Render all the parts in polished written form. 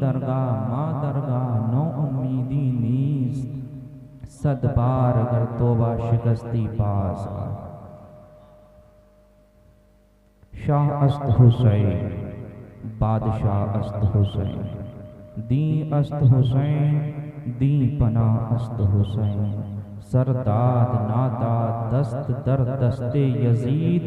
दरगाह माँ दरगाह नो उम्मीदी नीस्त, सदबार अगर तोबा शिकस्ती पास। शाह अस्त हुसैन बादशाह अस्त हुसैन, दी अस्त हुसैन दी पना अस्त हुसैन, सरदाद नादाद दस्त दर दस्ते यजीद,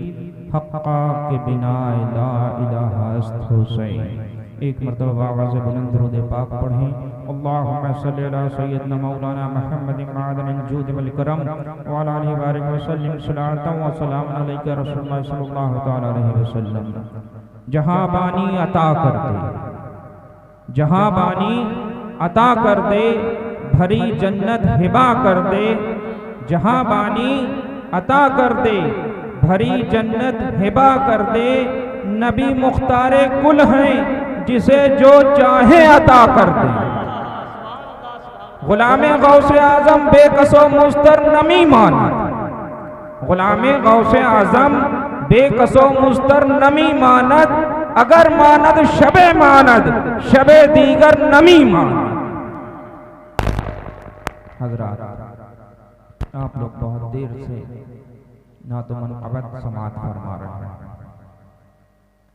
हक्का के बिना ला इलाहा अस्त हुसैन। एक मरतबा आवाज़ बुलंद दुरूद पाक पढ़ें। अल्लाहुम्मा सल्ली अला सय्यदना मौलाना मुहम्मद मादनिल जूद वल करम व अला आलिहि बारिक व सल्लिम सलातन व सलाम अलैका रसूलुल्लाह सल्लल्लाहु तआला अलैहि वसल्लम। जहां बानी अता कर दे, जहां बानी अता कर दे, भरी जन्नत हिबा कर दे, जहां बानी अता कर दे, भरी जन्नत हिबा कर दे। नबी मुख्तारे कुल हैं, जिसे जो चाहे अता कर दे। गुलामे गौसे आजम बेकसो मुस्तर नमी मानद, गुलामे गौसे आजम बेकसो मुस्तर नमी मानद, अगर मानद शबे मानद, शबे दीगर नमी मानद। हजरात, आप लोग बहुत देर से ना तो मनक़बत समात फरमा रहे हैं।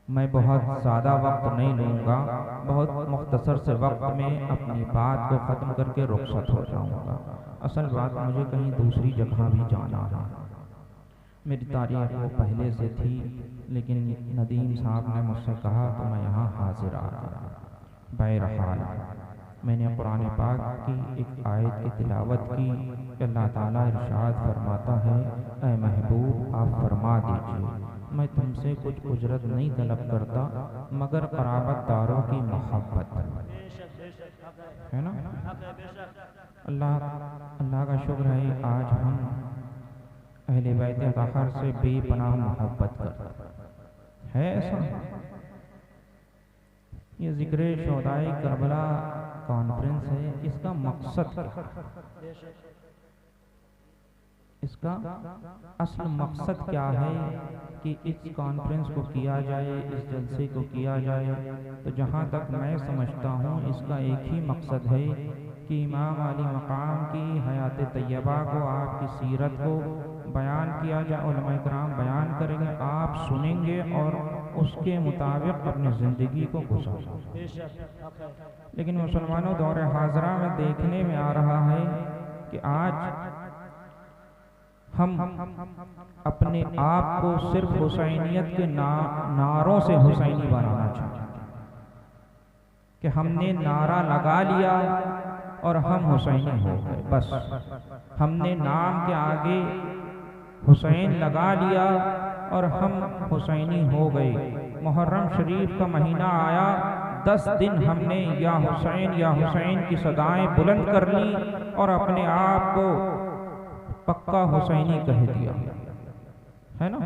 मैं बहुत ज़्यादा वक्त नहीं लूँगा, बहुत मुख्तसर से वक्त में अपनी बात को ख़त्म करके रुखसत हो जाऊँगा। असल बात, मुझे कहीं दूसरी जगह भी जाना है। मेरी तारीख वो पहले से थी, लेकिन नदीम साहब ने मुझसे कहा तो मैं यहाँ हाजिर आ गया। बहरहाल मैंने कुरान पाक की एक आयत की तिलावत की। अल्लाह ताला इरशाद फरमाता है, ऐ महबूब आप फरमा दीजिए, मैं तुमसे कुछ उजरत नहीं तलब करता मगर क़राबतदारों की मोहब्बत है ना। अल्लाह का शुक्र है, आज हम अहले बैत अताहर से बेपनाह मोहब्बत करते है। ऐसा ये ज़िक्र शोहदाए करबला कॉन्फ्रेंस है, इसका मकसद क्या? इसका असल मकसद क्या है कि इस कॉन्फ्रेंस को किया जाए, इस जलसे को किया जाए। तो जहाँ तक मैं समझता हूँ, इसका एक ही मकसद है कि इमाम अली मकाम की हयात तैयबा को, आपकी सीरत को बयान किया जाए। उलमा इकराम बयान करेंगे, आप सुनेंगे और उसके मुताबिक अपनी ज़िंदगी को गुजारें। लेकिन मुसलमानों, दौर हाजरा में देखने में आ रहा है कि आज हम अपने आप को सिर्फ हुसैनियत के नारों से हुसैनी बनाना चाहते हैं कि हमने नारा लगा लिया और हम हुसैनी हो गए। बस हमने नाम के आगे हुसैन लगा लिया और हम हुसैनी हो गए। मुहर्रम शरीफ का महीना आया, 10 दिन हमने या हुसैन की सदाएं बुलंद कर ली और अपने आप को पक्का हुसैनी कह दिया, है ना।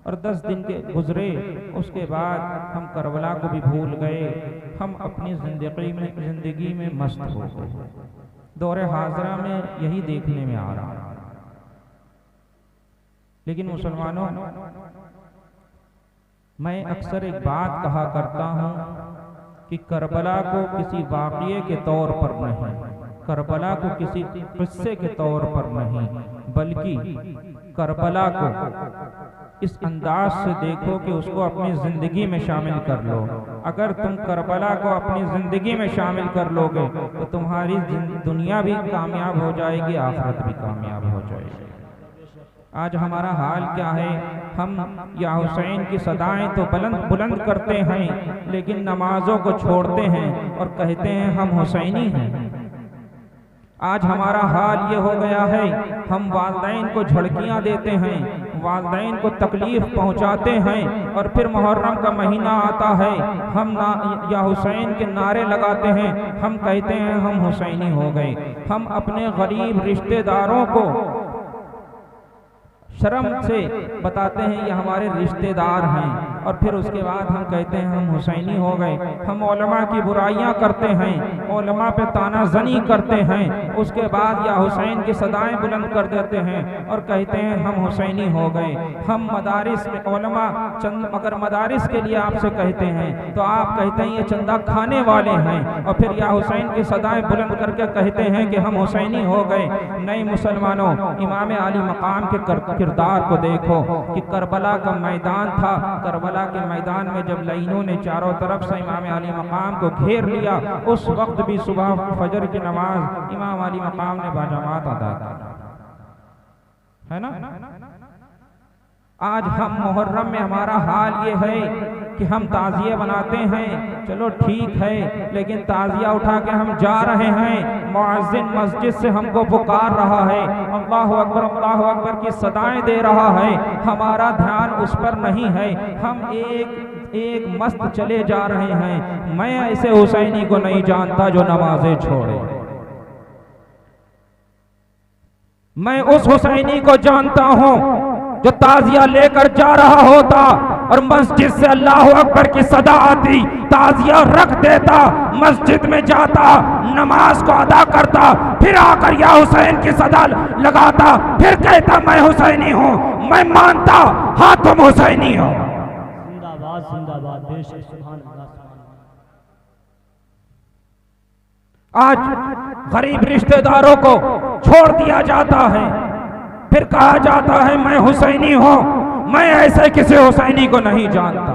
और 10 दिन के गुजरे, उसके बाद हम करबला को भी भूल गए, हम अपनी जिंदगी में मस्त हो गए। दौरे हाजरा में यही देखने में आ रहा है। लेकिन मुसलमानों, मैं अक्सर एक बात कहा करता हूँ कि करबला को किसी वाक़ये के तौर पर नहीं, करबला को किसी किस्से के तौर पर नहीं, बल्कि करबला को इस अंदाज से देखो कि उसको अपनी ज़िंदगी में शामिल कर लो। अगर तुम करबला को अपनी ज़िंदगी में शामिल कर लोगे तो तुम्हारी दुनिया भी कामयाब हो जाएगी, आखिरत भी कामयाब हो जाएगी। आज हमारा हाल क्या है? हम या हुसैन की सदाएं तो बुलंद करते हैं, लेकिन नमाजों को छोड़ते हैं और कहते हैं हम हुसैनी हैं। आज हमारा हाल ये हो गया है, हम वालिदैन को झड़कियाँ देते हैं, वालिदैन को तकलीफ पहुँचाते हैं और फिर मुहर्रम का महीना आता है, हम या हुसैन के नारे लगाते हैं, हम कहते हैं हम हुसैनी हो गए। हम अपने गरीब रिश्तेदारों को शर्म से बताते हैं ये हमारे रिश्तेदार हैं और फिर उसके बाद हम कहते हैं हम हुसैनी हो गए। हम उलमा की बुराइयां करते हैं, उलमा पे तानाजनी करते हैं, उसके बाद या हुसैन की सदाएं बुलंद कर देते हैं और कहते हैं हम हुसैनी हो गए। हम मदारिस में उलमा चंद मगर मदारिस के लिए आपसे कहते हैं तो आप कहते हैं ये चंदा खाने वाले हैं, और फिर या हुसैन की सदाएं बुलंद करके कहते हैं कि हम हुसैनी हो गए। नए मुसलमानों, इमाम अली मकाम के किरदार को देखो कि करबला का मैदान था। करबला के मैदान में जब लाइनों ने चारों तरफ से इमाम अली मकाम को घेर लिया, उस वक्त भी सुबह फजर की नमाज इमाम अली मकाम ने बाजमात अदा की, है ना। आज हम मुहर्रम में हमारा हाल ये है कि हम ताज़िया बनाते हैं, चलो ठीक है, लेकिन ताज़िया उठा के हम जा रहे हैं, मुअज्जिन मस्जिद से हमको पुकार रहा है, अल्लाहु अकबर की सदाएं दे रहा है, हमारा ध्यान उस पर नहीं है, हम एक मस्त चले जा रहे हैं। मैं ऐसे हुसैनी को नहीं जानता जो नमाजें छोड़े, मैं उस हुसैनी को जानता हूं जो ताजिया लेकर जा रहा होता और मस्जिद से अल्लाहु अकबर की सदा आती, ताजिया रख देता, मस्जिद में जाता, नमाज को अदा करता, फिर आकर या हुसैन की सदा लगाता, फिर कहता मैं हुसैनी हूँ, मैं मानता हाँ तुम हुसैनी हो। जिंदाबाद जिंदाबाद, बेशक, सुभान अल्लाह। आज गरीब रिश्तेदारों को छोड़ दिया जाता है, फिर कहा जाता है मैं हुसैनी हूं, मैं ऐसे किसी हुसैनी को नहीं जानता,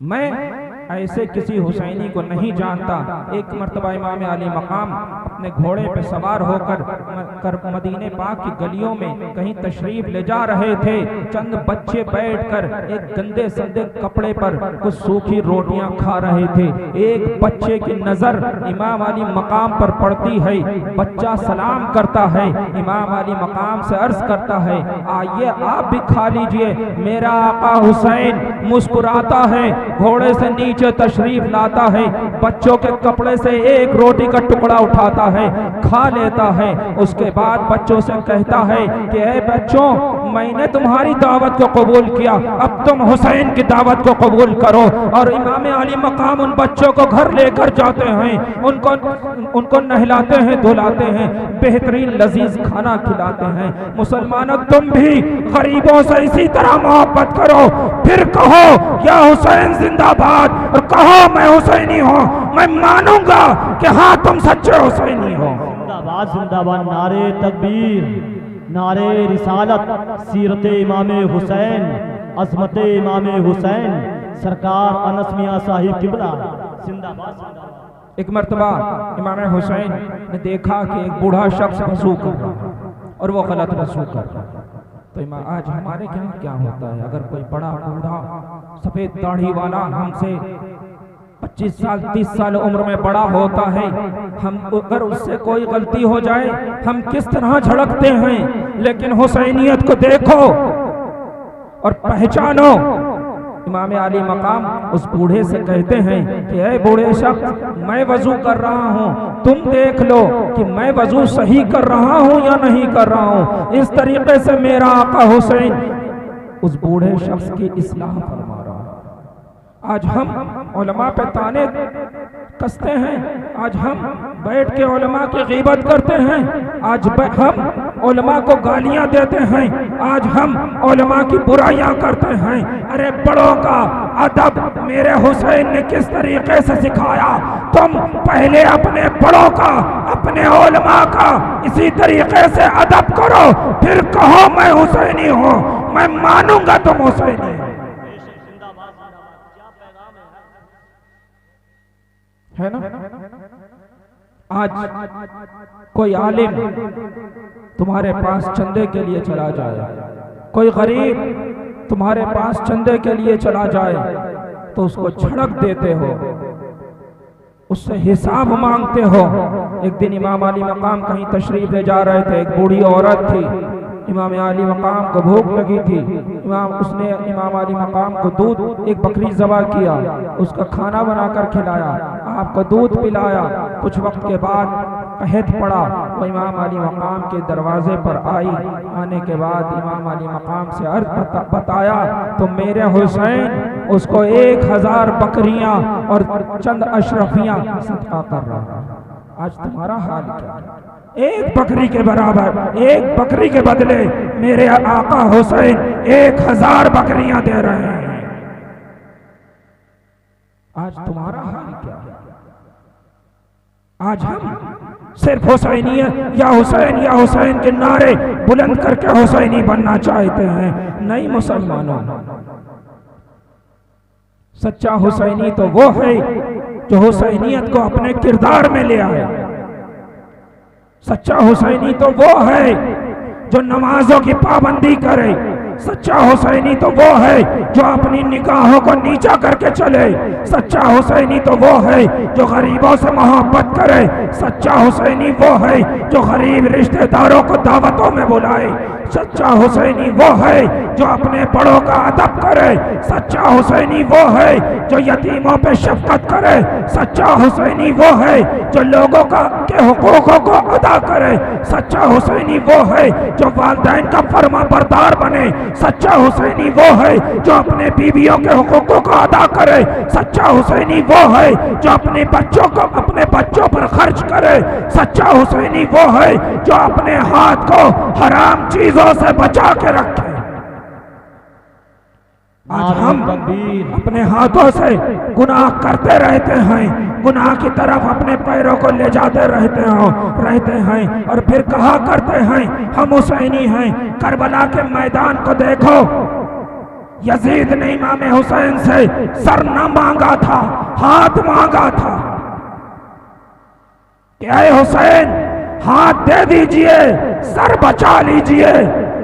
मैं ऐसे किसी हुसैनी को नहीं जानता। एक मर्तबा इमाम अली मकाम अपने घोड़े पे सवार होकर मदीने पाक की गलियों में कहीं तशरीफ ले जा रहे थे। चंद बच्चे बैठकर एक गंदे संदे कपड़े पर कुछ सूखी रोटियां खा रहे थे। एक बच्चे की नजर इमाम अली मकाम पर पड़ती है, बच्चा सलाम करता है, इमाम अली मकाम से अर्ज करता है आइए आप भी खा लीजिए। मेरा आका हुसैन मुस्कुराता है, घोड़े से नीचे तशरीफ लाता है, बच्चों के कपड़े से एक रोटी का टुकड़ा उठाता है, खा लेता है। उसके बाद बच्चों से कहता है कि ऐ बच्चों, मैंने तुम्हारी दावत को कबूल किया, अब तुम हुसैन की दावत को कबूल करो। और इमाम अली मकाम उन बच्चों को घर लेकर जाते हैं, उनको नहलाते हैं, धुलाते हैं, बेहतरीन लजीज खाना खिलाते हैं। मुसलमानों, तुम भी गरीबों से इसी तरह मोहब्बत करो, फिर कहो या हुसैन जिंदाबाद, और कहो मैं हुसैनी हूँ, मैं मानूंगा कि हाँ तुम सच्चे हुसैनी हो। जिंदाबाद जिंदाबाद, नारे तकबीर, नारे रिसालत, सीरत इमाम हुसैन, अज़मत इमाम हुसैन, सरकार अनस मियां साहिब किबला, जिंदाबाद जिंदाबाद। एक मर्तबा इमाम हुसैन ने देखा कि एक बूढ़ा शख्स वज़ू कर रहा और वो गलत वज़ू कर रहा। तो आज हमारे क्या होता है, अगर कोई बड़ा बूढ़ा सफेद दाढ़ी वाला हमसे 25 साल 30 साल उम्र में बड़ा होता है, हम अगर उससे कोई गलती हो जाए हम किस तरह झड़कते हैं। लेकिन हुसैनियत को देखो और पहचानो। इमाम अली मकाम उस बूढ़े से कहते हैं कि ऐ बूढ़े शख्स, मैं वजू कर रहा हूँ, तुम देख लो कि मैं वजू सही कर रहा हूँ या नहीं कर रहा हूँ। इस तरीके से मेरा आका हुसैन उस बूढ़े शख्स की इस्लाह फरमा रहा है। आज हम उलमा पे ताने कसते हैं, आज हम बैठ के उलमा की गीबत करते हैं, आज हम उलमा को गालियां देते हैं, आज हम उलमा की बुराइयां करते हैं। अरे बड़ों का अदब मेरे हुसैन ने किस तरीके से सिखाया, तुम पहले अपने बड़ों का, अपने उलमा का इसी तरीके से अदब करो, फिर कहो मैं हुसैनी हूँ, मैं मानूंगा तुम हुसैनी हो। है ना। आज कोई आलिम तुम्हारे पास चंदे के लिए चला जाए, कोई गरीब तुम्हारे पास चंदे के लिए चला जाए तो उसको झड़क देते हो, उससे हिसाब मांगते हो। एक दिन इमाम अली मकाम कहीं तशरीफ ले जा रहे थे, एक बूढ़ी औरत थी, इमाम अली मकाम को भूख लगी थी, उसने इमाम अली मकाम को दूध, एक बकरी ज़बह किया, उसका खाना बनाकर खिलाया, आपको दूध पिलाया। कुछ वक्त के बाद कहत पड़ा। वो इमाम अली मकाम के दरवाजे पर आई। आने के बाद इमाम अली मकाम से अर्ज बताया तो मेरे हुसैन उसको 1000 बकरियां और चंद अशरफियां सदका कर रहा है। आज तुम्हारा हाल क्या है? एक बकरी के बराबर, एक बकरी के बदले मेरे आका हुसैन 1000 बकरियां दे रहे हैं। आज तुम्हारा हाल क्या है? आज हम सिर्फ हुसैनियत या हुसैन के नारे बुलंद करके हुसैनी बनना चाहते हैं। नहीं मुसलमानों, सच्चा हुसैनी तो वो है जो हुसैनियत को अपने किरदार में ले आए। सच्चा हुसैनी तो वो है जो नमाजों की पाबंदी करे। सच्चा हुसैनी तो वो है जो अपनी निगाहों को नीचा करके चले। सच्चा हुसैनी तो वो है जो गरीबों से मोहब्बत करे। सच्चा हुसैनी वो है जो गरीब रिश्तेदारों को दावतों में बुलाए। सच्चा हुसैनी वो है जो अपने बड़ों का अदब करे। सच्चा हुसैनी वो है जो यतीमों पे शफकत करे। सच्चा हुसैनी वो है जो लोगों के हुकूकों को अदा करे। सच्चा हुसैनी वो है जो वालिदैन का फर्मा बरदार बने। सच्चा हुसैनी वो है जो अपने बीवियों के हुकूकों को अदा करे। सच्चा हुसैनी वो है जो अपने बच्चों पर खर्च करे। सच्चा हुसैनी वो है जो अपने हाथ को हराम चीजों से बचा के रखे। आज हम अपने हाथों से गुनाह करते रहते हैं, गुनाह की तरफ अपने पैरों को ले जाते रहते हैं और फिर कहा करते हैं हम हुसैनी हैं। करबला के मैदान को देखो, यजीद ने इमाम हुसैन से सर न मांगा था, हाथ मांगा था। क्या हुसैन हाथ दे दीजिए, सर बचा लीजिए।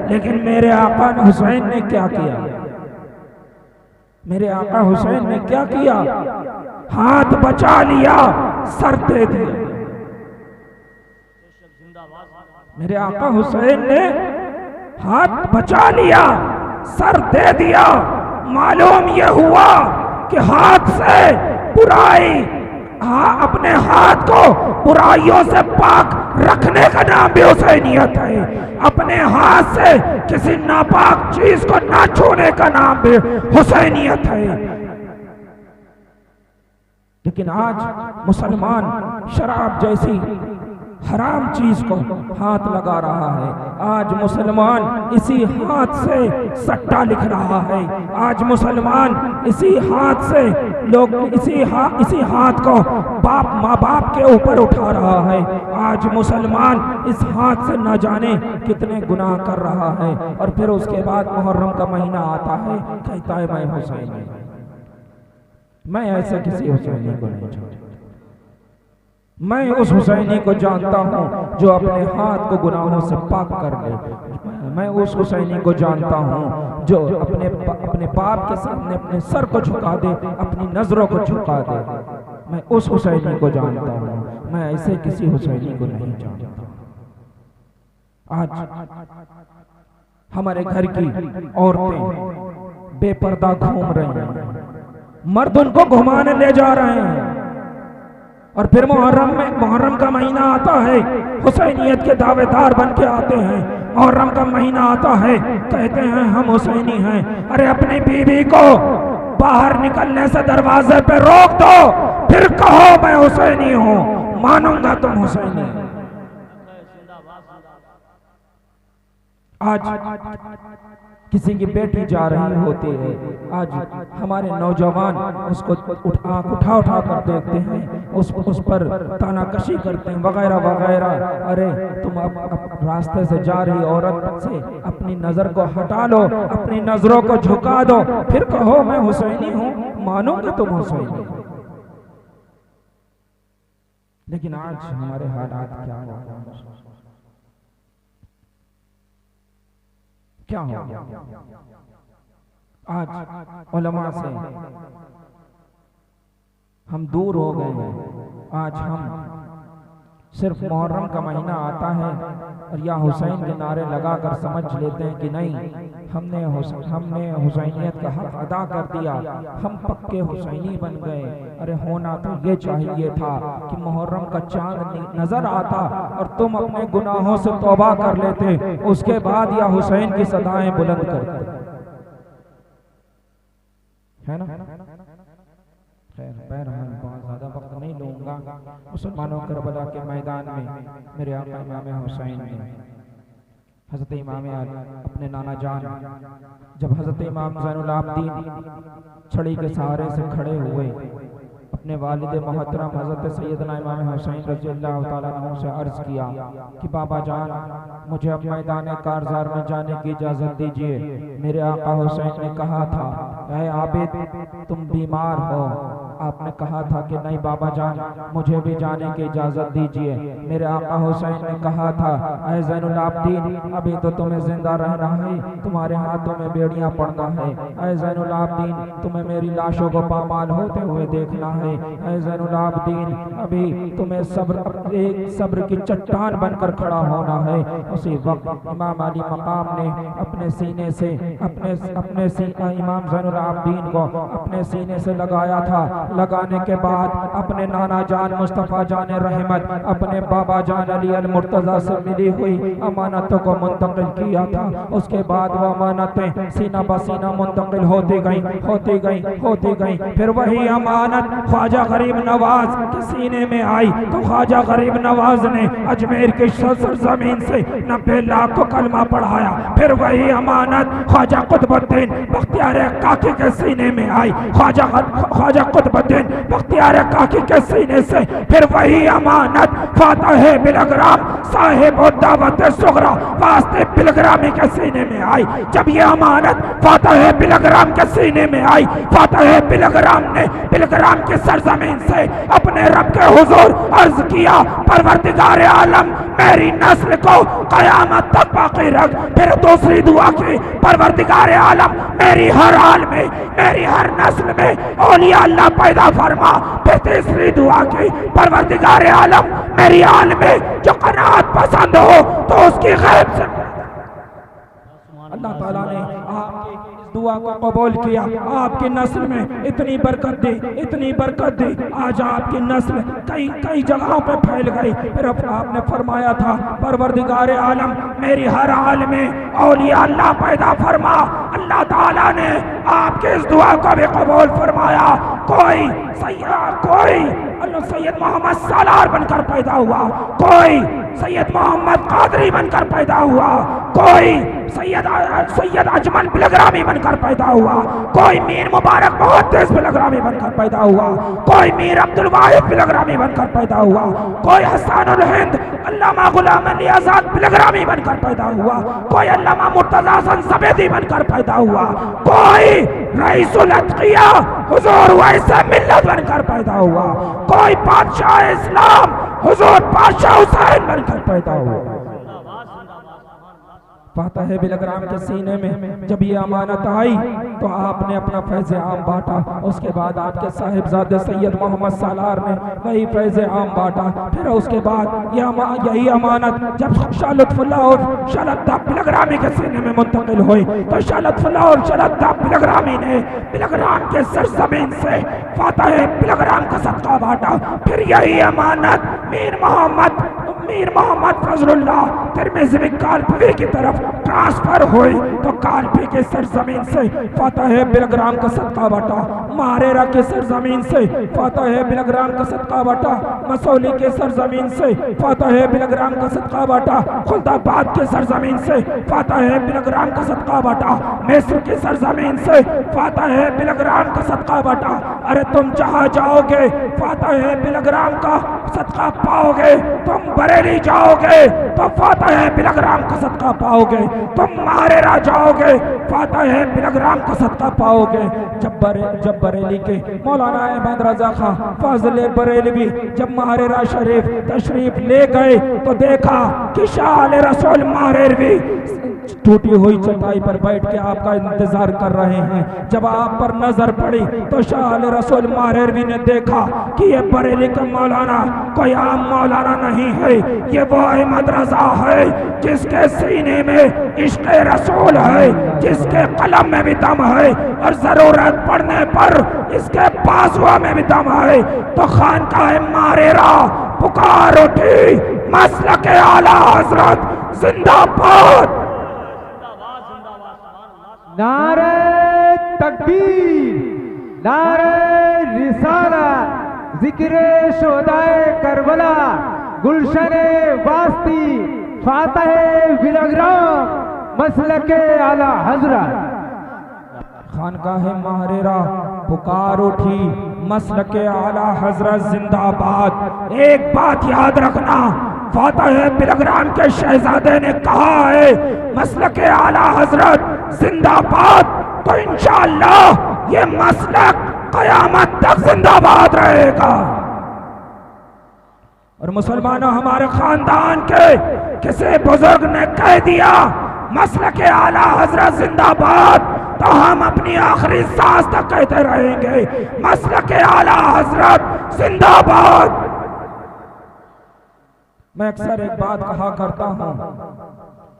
लेकिन मेरे आका हुसैन ने क्या किया? मेरे आका हुसैन ने क्या किया? हाथ बचा लिया, सर दे दिया। मेरे आका हुसैन ने हाथ बचा लिया, सर दे दिया। मालूम यह हुआ कि हाथ से बुराई, अपने हाथ को बुराइयों से पाक रखने का नाम भी हुसैनियत है। अपने हाथ से किसी नापाक चीज को ना छूने का नाम भी हुसैनियत है। लेकिन आज मुसलमान शराब जैसी हराम चीज को हाथ लगा रहा है। आज मुसलमान इसी हाथ से सट्टा लिख रहा है। आज मुसलमान इसी हाथ से इसी हाथ को माँ बाप के ऊपर उठा रहा है। आज मुसलमान इस हाथ से न जाने कितने गुनाह कर रहा है। और फिर उसके बाद मुहर्रम का महीना आता है, कहता है मैं हुसैनी। मैं ऐसे किसी हुसैनी को नहीं जानता। मैं उस हुसैनी को जानता हूँ जो अपने हाथ को गुनाहों से पाक कर ले। मैं उस हुसैनी को जानता हूँ जो अपने बाप के सामने अपने सर को झुका दे, अपनी नजरों को झुका दे। मैं उस हुसैनी को जानता हूँ, मैं ऐसे किसी हुसैनी को नहीं जानता। आज हमारे घर की औरतें बेपर्दा घूम रही हैं, मर्द उनको घुमाने ले जा रहे हैं। और फिर मुहर्रम का महीना आता है, हुसैनियत के दावेदार बन के आते हैं। मुहर्रम का महीना आता है, कहते हैं हम हुसैनी हैं। अरे अपनी बीवी को बाहर निकलने से दरवाजे पे रोक दो, फिर कहो मैं हुसैनी हूं, मानूंगा तुम हुसैनी। आज किसी की बेटी जा रही होती है, आज हमारे नौजवान उसको उठा कर देखते हैं, उस पर तानाकशी करते हैं वगैरह वगैरह। अरे तुम अब रास्ते से जा रही औरत से अपनी नजर को हटा लो, अपनी नजरों को झुका दो, फिर कहो मैं हुसैनी हूं, मानोगे तुम हुसैनी। लेकिन आज हमारे हालात क्या हो आज उलमा से हम दूर हो गए हैं। आज हम सिर्फ मुहर्रम का महीना आता है और या हुसैन के नारे लगाकर समझ लेते हैं कि नहीं, हमने हुसैनियत का हक अदा कर दिया, हम पक्के हुसैनी बन गए। अरे होना तो ये चाहिए था कि मुहर्रम का चांद नजर आता और तुम अपने गुनाहों से तौबा कर लेते, उसके बाद या हुसैन की सदाएं बुलंद करते, है ना। खैर बहरहाल बहुत ज़्यादा वक्त नहीं लूँगा। मुसलमानों करबला के मैदान में मेरे आका इमाम हुसैन ने हज़रत इमाम अली अपने नाना जान, जब हज़रत इमाम ज़ैनुल आबिदीन छड़ी के सहारे से खड़े हुए, अपने वालिद मोहतरम हज़रत सैयदना इमाम हुसैन रज़ियल्लाहु ताला अन्हु से अर्ज़ किया कि बाबा जान, मुझे अब मैदान कारज़ार में जाने की इजाज़त दीजिए। मेरे आका हुसैन ने कहा था, ऐ आबिद तुम बीमार हो। आपने कहा था कि नहीं बाबा जान, मुझे भी जाने की इजाज़त दीजिए। मेरे आका हुसैन ने कहा था, ऐ ज़ैनुल आबिदीन अभी तो तुम्हें जिंदा रहना है, तुम्हारे हाथों में बेड़ियां पड़ना है। ऐ ज़ैनुल आबिदीन तुम्हें मेरी लाशों को पामाल होते हुए देखना है। ऐ ज़ैनुल आबिदीन अभी तुम्हें एक सब्र की चट्टान बनकर खड़ा होना है। उसी वक्त इमाम अली मकाम ने अपने सीने से इमाम ज़ैनुल आबिदीन को अपने सीने से लगाया था। लगाने के बाद अपने नाना जान मुस्तफ़ा जान रहमत, अपने बाबा जान अली अल मुर्तज़ा से मिली हुई अमानतों को मुंतकिल किया था। उसके बाद वो अमानतें सीना बसीना मुंतकिल होती गई। फिर वही अमानत ख्वाजा गरीब नवाज के सीने में आई तो ख्वाजा गरीब नवाज ने अजमेर की सरजमीन से 90 लाख को कलमा पढ़ाया। फिर वही अमानत ख्वाजा कुतुबुद्दीन बख्तियार काकी के सीने में आई, ख्वाजा कुतुबुद्दीन बख्तियार काकी के सीने से। फिर वही अमानत फातह बिलग्राम साहिब दावत सुगरा वास्ते बिलग्रामी के सीने में आई। जब ये अमानत फातह बिलग्राम के सीने में आई, फातह बिलग्राम ने बिलग्राम की सरजमीन से अपने रब के हुजूर अर्ज किया, परवरदिगार आलम मेरी नस्ल को कयामत तक बाकी रख। फिर दूसरी दुआ की, परवरदिगार आलम मेरी हर हाल में, मेरी हर नस्ल में औलिया अल्लाह पैदा फरमा। फिर तीसरी दुआ की, परवरदिगार आलम मेरी हाल में जो कनात पसंद हो तो उसकी गैब से अल्लाह ताला ने आपकी दुआ को कबूल किया। आपकी नस्ल में इतनी बरकत दी, आज आपकी नस्ल कई जगहों पे फैल गई। फिर आपने फरमाया था, परवरदिगार आलम मेरी हर हाल में औलिया अल्लाह पैदा फरमा। अल्लाह ताला ने आपके इस दुआ को भी कबूल फरमाया। कोई सैयद मोहम्मद सालार बनकर पैदा हुआ, कोई सैयद मोहम्मद कादरी बनकर पैदा हुआ, कोई सैयद अजमल बिलग्रामी बनकर पैदा हुआ, कोई मीर मुबारक मुहद्दिस बिलग्रामी बनकर पैदा हुआ, कोई मीर अब्दुल वाहिद बिलग्रामी बनकर पैदा हुआ, कोई हसनुल हिंद अल्लामा गुलाम अली आजाद बिलग्रामी बनकर पैदा हुआ, कोई अल्लामा मुर्तजा हसन ज़बैदी बनकर पैदा हुआ, कोई रईसुल अत्किया हुजूर वैसे मिल्लत बनकर पैदा हुआ, कोई बादशाह इस्लाम हुजूर बादशाह हुसैन बनकर पैदा हुआ। फातह बिलग्राम के सीने में जब ये अमानत आई तो आपने अपना फैज़ आम बांटा। उसके बाद आपके साहिबजादे सैयद मोहम्मद सालार ने वही फैज़ आम बांटा। फिर उसके बाद यही अमानत जब शाह लुत्फुल्लाह और शाह लत्ताफ़ बिलग्रामी के सीने में मुंतकिल हुई तो शाह लुत्फुल्लाह और शाह लत्ताफ़ बिलग्रामी ने बिलग्राम के सरजमीन से फातह बिलग्राम का सदका बांटा। फिर यही अमानत मीर मोहम्मद फजलुल्लाह तिरमिज़ी कालपी की तरफ ट्रांसफर हुई तो कालपी के सरजमीन से फातह बिलग्राम का सदका बांटा, मारेरा के सरजमीन से फातह बिलग्राम का सदका बांटा, मसौली के सरजमीन से फातह बिलग्राम का सदका बांटा, खुलदाबाद के सरजमीन से फातह बिलग्राम का सदका बांटा, मिस्र की सरजमीन से फातह बिलग्राम का सदका बांटा। अरे तुम जहाँ जाओगे फातह बिलग्राम का सदका पाओगे, तुम बरेली जाओगे तो फातह बिलग्राम का सदका पाओगे, तुम मारेरा जाओगे फातह बिलग्राम का सदका पाओगे। जब बरेली के मौलाना अहमद रजा खां फाजिल बरेलवी जब मारेरा शरीफ तशरीफ ले गए तो देखा कि शाह रसूल मारेरवी टूटी हुई चटाई पर बैठ के आपका इंतजार कर रहे हैं। जब आप पर नजर पड़ी तो शाह रसूल मारेरवी ने देखा कि ये बरेली का मौलाना कोई आम मौलाना नहीं है, ये वो अहमद रजा है जिसके सीने में इश्क रसूल है, जिसके कलम में भी दम है और जरूरत पड़ने पर इसके बाजुआ में भी दम है। तो खानकाह मारेरा पुकार उठी, मसलक आला हजरत जिंदाबाद। नारे तकबीर, नारे रिसालत, जिक्रे शोदाए करबला, गुलशने वास्ती, फातह बिलग्राम, मसलके आला हजरत। खानकाह मारेरा पुकार उठी, मसलके आला हजरत जिंदाबाद। एक बात याद रखना, फातह बिलग्राम के शहजादे ने कहा है मसलके आला हजरत जिंदाबाद, तो इंशाअल्लाह ये मसलक कयामत तक जिंदाबाद रहेगा। और मुसलमानों, हमारे खानदान के किसी बुजुर्ग ने कह दिया मसलके आला हजरत जिंदाबाद, तो हम अपनी आखिरी सांस तक कहते रहेंगे मसलके आला हजरत जिंदाबाद। मैं अक्सर एक बात कहा करता हूं,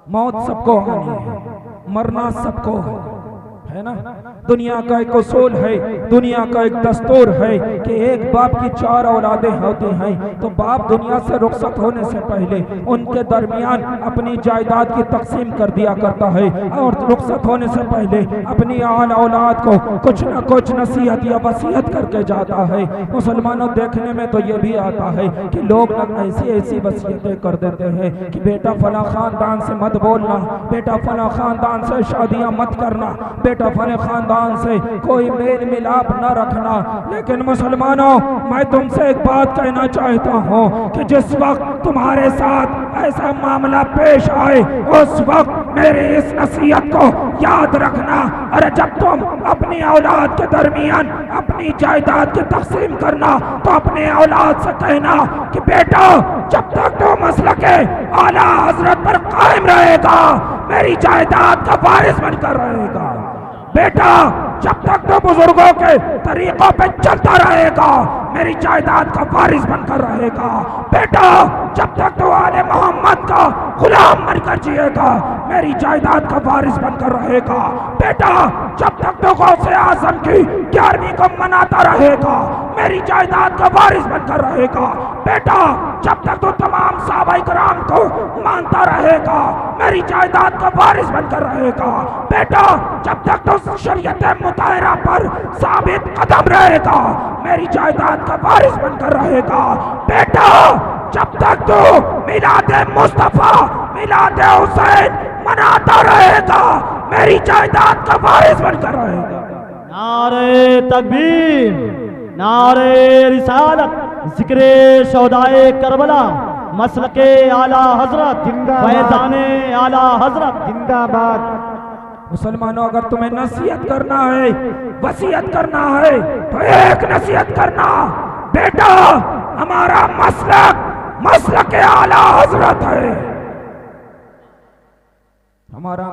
मौत सबको आनी है, मरना सबको है ना। दुनिया का एक उसूल है, दुनिया का एक दस्तूर है कि एक बाप की 4 औलादें होती हैं, तो बाप दुनिया से रुखसत होने से पहले उनके दरमियान अपनी जायदाद की तकसीम कर दिया करता है और रुखसत होने से पहले अपनी आन औलाद को कुछ न कुछ नसीहत या वसीयत करके जाता है। मुसलमानों, देखने में तो ये भी आता है कि लोग ऐसी ऐसी वसीयतें कर देते हैं कि बेटा फला खानदान से मत बोलना, बेटा फला खानदान से शादियां मत करना, बेटा फला खानदान से कोई मेल मिलाप न रखना। लेकिन मुसलमानों, मैं तुमसे एक बात कहना चाहता हूँ कि जिस वक्त तुम्हारे साथ ऐसा मामला पेश आए उस वक्त मेरी इस नसीहत को याद रखना। अरे जब तुम अपनी औलाद के दरमियान अपनी जायदाद की तकसीम करना तो अपने औलाद से कहना कि बेटा जब तक तो मसलके आला हजरत पर कायम रहेगा मेरी जायदाद का वारिस बनकर रहेगा। बेटा जब तक तो बुजुर्गों के तरीकों पे चलता रहेगा मेरी जायदाद का वारिस बनकर रहेगा। बेटा जब तक तो आले मोहम्मद का गुलाम बनकर जिएगा मेरी जायदाद का वारिस बनकर रहेगा। बेटा जब तक तो गौसे आजम की 11वीं को मनाता रहेगा मेरी जायदाद का वारिस बनकर रहेगा। बेटा जब तक तो तमाम सहाबाए किराम को मानता रहेगा मेरी जायदाद का वारिस बनकर रहेगा। बेटा जब तक तो शरीयत मुताहरा पर साबित कदम रहेगा मेरी जायदाद का वारिस बनकर रहेगा। बेटा जब तक तो मिलादे मुस्तफा मिलादे हुसैन मनाता रहेगा मेरी जायदाद का वारिस बनकर रहेगा। नारे तकबीर, नारे रिसालत, जिक्रे शौदाए करबला, मसलके आला हजरत फैजाने आला हजरत जिंदाबाद। मुसलमानों, अगर तुम्हें नसीहत करना है, वसीयत करना है तो एक नसीहत करना, बेटा हमारा मसलक आला हजरत है। हमारा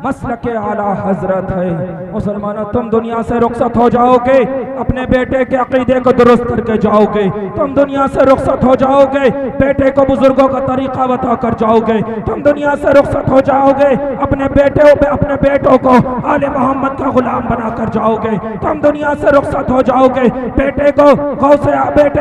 मसलक आला हजरत है। मुसलमानों, तुम दुनिया से रुखसत हो जाओगे अपने बेटे के अकीदे को दुरुस्त करके जाओगे, तुम दुनिया से रुखसत हो जाओगे बेटे को बुजुर्गों का तरीका बता कर जाओगे, तुम दुनिया से रुखसत हो जाओगे अपने बेटों को आले मोहम्मद का गुलाम बनाकर जाओगे, तुम दुनिया से रुखसत हो जाओगे बेटे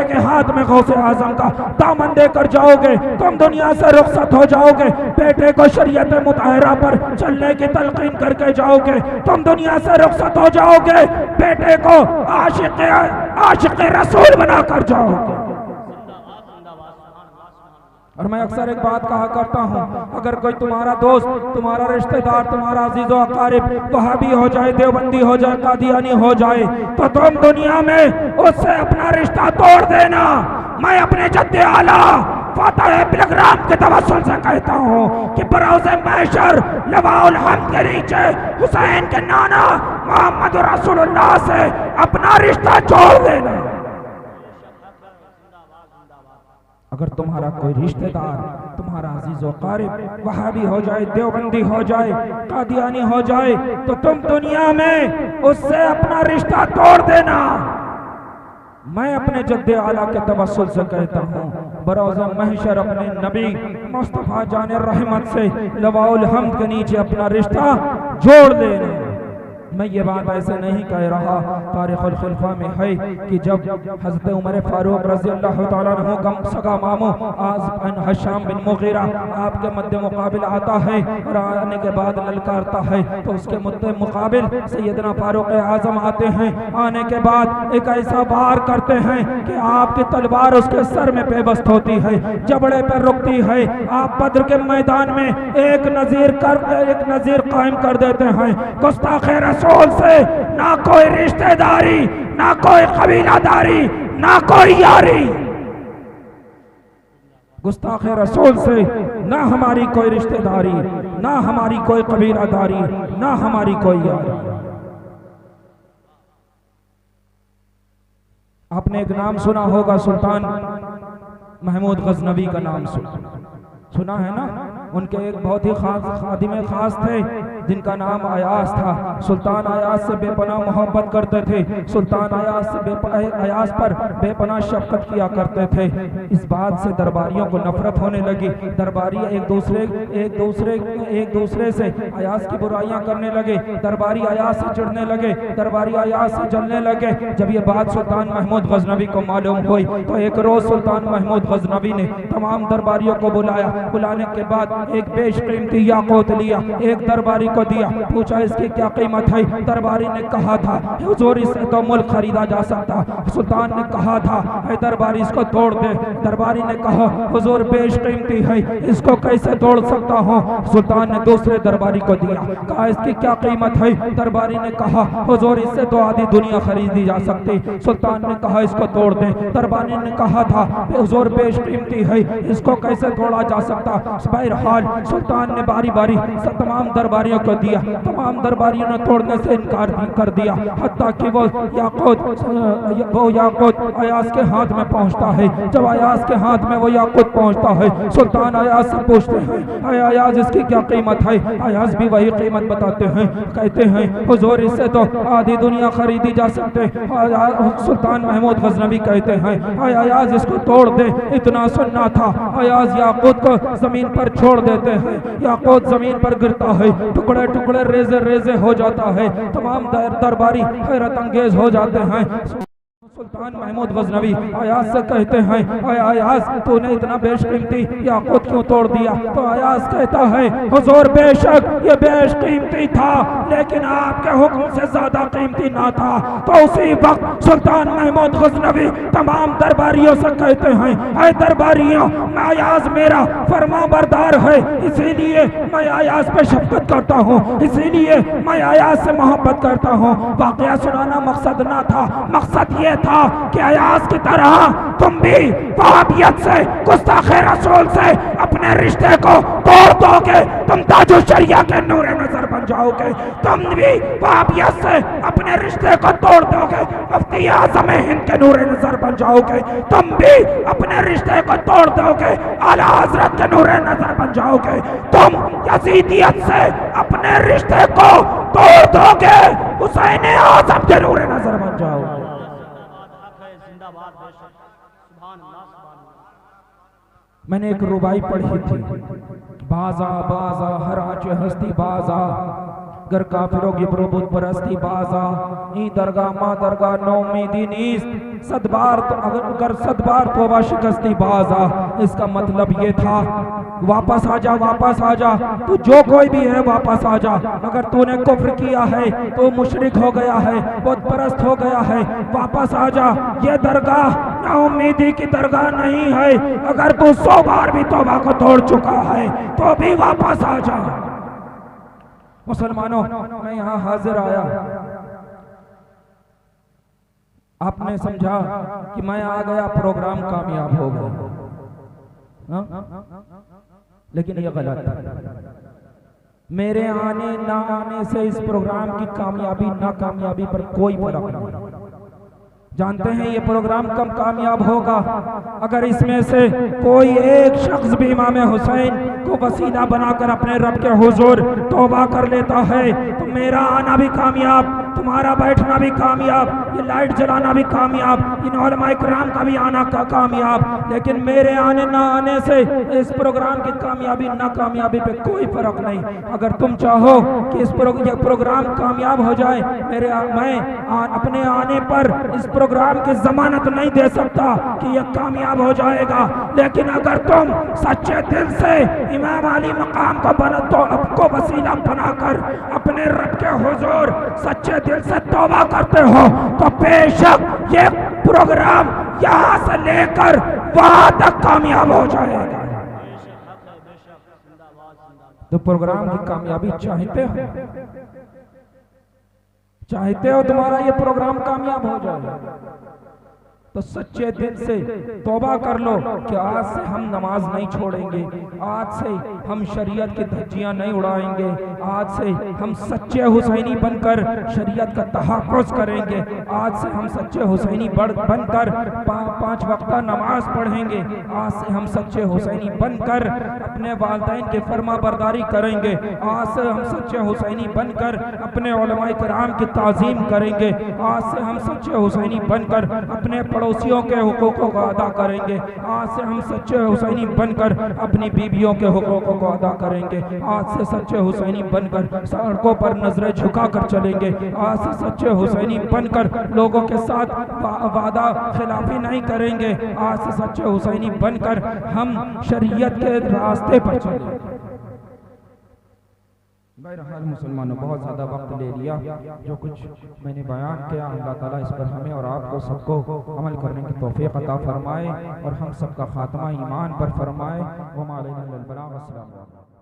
के हाथ में गौसे आजम का दामन देकर जाओगे, तुम दुनिया से रुखसत हो जाओगे बेटे को शरीयत मुताहरा पर चलने की तलकीन करके जाओगे, तुम दुनिया से रुखसत हो जाओगे बेटे को आशिक रसूल बनाकर जाओगे। और मैं अक्सर एक बात कहा करता हूँ, अगर कोई तुम्हारा दोस्त, तुम्हारा रिश्तेदार, तुम्हारा अजीज़ो अकारिब वहाबी हो जाए, देवबंदी हो जाए, कादियानी हो जाए तो तुम दुनिया में उससे अपना रिश्ता तोड़ देना। मैं अपने जद्दे आला फातह बिलग्राम के तवस्सुल से कहता हूँ कि बरोज़े महशर लवाउल हम्द के नीचे हुसैन के नाना मोहम्मद रसूलुल्लाह से अपना रिश्ता जोड़ देना। अगर तुम्हारा कोई रिश्तेदार, तुम्हारा अजीज व क़रीब वहाबी हो जाए, देवबंदी हो जाए, कादियानी हो जाए, तो तुम दुनिया में उससे अपना रिश्ता तोड़ देना। मैं अपने जद्दे आला के तवस्सुल से कहता हूँ, बरोज़ा महशर अपने नबी मुस्तफ़ा जाने रहमत से लवाउल हम्द के नीचे अपना रिश्ता जोड़ देना। मैं ये बात ऐसे नहीं कह रहा, तारीख़ुल खुलफ़ा में है कि जब हज़रत उमर फ़ारूक रज़ी अल्लाह तआला अन्हु का सगा मामू आज़ बिन हशाम बिन मुग़ीरा आपके मद्दे मुक़ाबिल आता है और आने के बाद ललकारता है, तो उसके मद्दे मुक़ाबिल सैयदना फ़ारूक आज़म आते हैं। आने के बाद एक ऐसा वार करते हैं कि आपकी तलवार उसके सर में पेबस्त होती है, जबड़े पर रुकती है। आप बद्र के मैदान में एक नज़ीर कायम कर देते हैं। गुस्ताखे रसूल से ना कोई रिश्तेदारी, ना कोई कबीलादारी, ना कोई यारी। गुस्ताखे रसूल से ना हमारी कोई रिश्तेदारी, ना हमारी कोई कबीलादारी, ना हमारी कोई यारी। आपने एक नाम सुना होगा, सुल्तान महमूद गजनवी का नाम सुना है ना। उनके एक बहुत ही खास खादिम खास थे जिनका नाम अयास था। सुल्तान अयास से बेपनाह मोहब्बत करते थे, सुल्तान अयास पर बेपनाह शफ़क़त किया करते थे। इस बात से दरबारियों को नफरत होने लगी। दरबारी एक दूसरे से अयास की बुराइयां करने लगे, दरबारी अयास से चिढ़ने लगे, दरबारी अयास से जलने लगे। जब ये बात सुल्तान महमूद गजनवी को मालूम हुई तो एक रोज़ सुल्तान महमूद गजनवी ने तमाम दरबारियों को बुलाया। बुलाने के बाद एक बेशकीमती याकूत लिया, एक दरबारी को दिया, पूछा इसकी क्या कीमत है। दरबारी ने कहा था हुजूर इससे तो मुल्क खरीदा जा सकता। सुल्तान ने कहा था ऐ दरबारी इसको तोड़ दे। दरबारी ने कहा हुजूर बेशकीमती है, इसको कैसे तोड़ सकता हूँ। सुल्तान ने दूसरे दरबारी को दिया, कहा इसकी क्या कीमत है। दरबारी ने कहा हुजूर इससे तो आधी दुनिया खरीदी जा सकती। सुल्तान ने कहा इसको तोड़ दे। दरबारी ने कहा था हुजूर बेशकीमती है, इसको कैसे तोड़ा जा सकता। बहरहाल सुल्तान ने बारी बारी तमाम दरबारियों को दिया, तमाम दरबारियों ने तोड़ने से इनकार कर दिया। हत्ता कि वो याकूत अयास के हाथ में पहुंचता है। जब अयास के हाथ में वो याकूत पहुंचता है, सुल्तान अयास से पूछते हैं अयास इसकी क्या कीमत है। अयास भी वही कीमत बताते हैं, कहते हैं हुजूर इससे तो आधी दुनिया खरीदी जा सकते। सुल्तान महमूद गजनवी कहते हैं अयास इसको तोड़ दे। इतना सुनना था, अयास याकूत को जमीन पर छोड़ देते हैं। याकूत जमीन पर गिरता है, टुकड़े टुकड़े रेजे रेजे हो जाता है। तमाम दरबारी हैरत अंगेज हो जाते हैं। सुल्तान महमूद गजनवी अयास से कहते हैं अयास तूने इतना बेशकीमती याकूत क्यों तोड़ दिया। तो अयास कहता है हुजूर बेशक ये बेशकीमती था, लेकिन आपके हुक्म से ज्यादा कीमती ना था। तो उसी वक्त सुल्तान महमूद गजनवी तमाम दरबारियों से कहते हैं ऐ दरबारियों, अयास मेरा फरमाबरदार है, इसीलिए मैं अयास पे शफकत करता हूँ, इसीलिए मैं अयास से मोहब्बत करता हूँ। वाकया सुनाना मकसद ना था, मकसद ये था कि अयास की तरह तुम भी वहाबियत से, गुस्ताखे रसूल से अपने रिश्ते को तोड़ दोगे। तुम ताजो शरिया के नूरे नजर बन जाओगे। तुम भी वहाबियत से अपने रिश्ते को तोड़ दोगे, मुफ्ती आज़म हिंद के नूरे नजर बन जाओगे। तुम भी अपने रिश्ते को तोड़ दोगे, आला हजरत के नूरे नजर बन जाओगे। तुम यजीदियत से अपने रिश्ते को तोड़ दोगे, हुसैन आज़म के नूरे नजर बन जाओगे। मैंने एक रुबाई पढ़ी थी, बाजा बाजा हर आंचे हस्ती बाजा, गर काफिरों की बुत परस्ती बाजा, ई दरगाह माँ दरगाह नौमीदी नीस, सदबार तो अगर सदबार तोबा शिकस्ती बाजा। इसका मतलब ये था वापस आ जा, वापस आ जा, तू जो कोई भी है वापस आ जा। अगर तूने कुफ्र किया है तो मुशरिक हो गया है, बुत परस्त हो गया है, वापस आ जा। ये दरगाह नाउमीदी की दरगाह नहीं है। अगर तू 100 बार भी तौबा को तोड़ चुका है तो भी वापस आ जा। मुसलमानों, मैं यहाँ हाजिर आया, आपने समझा कि मैं आ गया, प्रोग्राम कामयाब हो गया, लेकिन ये गलत है। मेरे आने ना आने से इस प्रोग्राम की कामयाबी नाकामयाबी पर कोई फर्क नहीं। जानते हैं ये प्रोग्राम कब कामयाब होगा? अगर इसमें से कोई एक शख्स भी इमाम हुसैन को वसीला बनाकर अपने रब के हुजूर तौबा कर लेता है तो मेरा आना भी कामयाब, तुम्हारा बैठना भी कामयाब, ये लाइट जलाना भी कामयाब, इन उलमाए किराम का भी आना कामयाब। लेकिन मेरे आने ना आने से इस प्रोग्राम की कामयाबी ना कामयाबी पे कोई फर्क नहीं। अगर तुम चाहो कि इस प्रोग्राम कामयाब हो जाए, मैं अपने आने पर इस प्रोग्राम की जमानत नहीं दे सकता कि यह कामयाब हो जाएगा, लेकिन अगर तुम सच्चे दिल से इमाम अली मकाम को आपको वसीला बनाकर अपने रब के हुजूर सच्चे दिल से तौबा करते हो तो बेशक ये प्रोग्राम यहाँ से लेकर वहां तक कामयाब हो जाएगा। तो प्रोग्राम की कामयाबी चाहते हो तुम्हारा ये प्रोग्राम कामयाब हो जाए तो सच्चे दिल से तौबा कर लो कि आज से हम नमाज नहीं छोड़ेंगे, आज से हम शरीयत की धज्जियां नहीं उड़ाएंगे, आज से हम सच्चे हुसैनी बनकर शरीयत का तहफ़्फ़ुज़ करेंगे, आज से हम सच्चे हुसैनी बनकर 5 वक्त नमाज पढ़ेंगे, आज से हम सच्चे हुसैनी बनकर अपने वालिदैन की फर्मा बरदारी करेंगे, आज से हम सच्चे हुसैनी बनकर अपने उलमाए किराम की ताज़ीम करेंगे, आज से हम सच्चे हुसैनी बनकर अपने पड़ोसियों के हुकूकों को अदा करेंगे, आज से हम सच्चे हुसैनी बनकर अपनी बीवियों के हुकूकों को अदा करेंगे, आज से सच्चे हुसैनी बनकर सड़कों पर नजरें झुकाकर चलेंगे, आज से सच्चे हुसैनी बनकर लोगों के साथ वादा खिलाफी नहीं करेंगे, आज से सच्चे हुसैनी बनकर हम शरीयत के रास्ते पर चलेंगे। बहरहाल मुसलमानों, बहुत ज़्यादा वक्त ले लिया, जो कुछ मैंने बयान किया अल्लाह ताला इस पर हमें और आपको सबको अमल करने की तौफीक अता फरमाए और हम सबका खात्मा ईमान पर फरमाए। व मा अलैना इल्लल बलाग। अस्सलामु अलैकुम।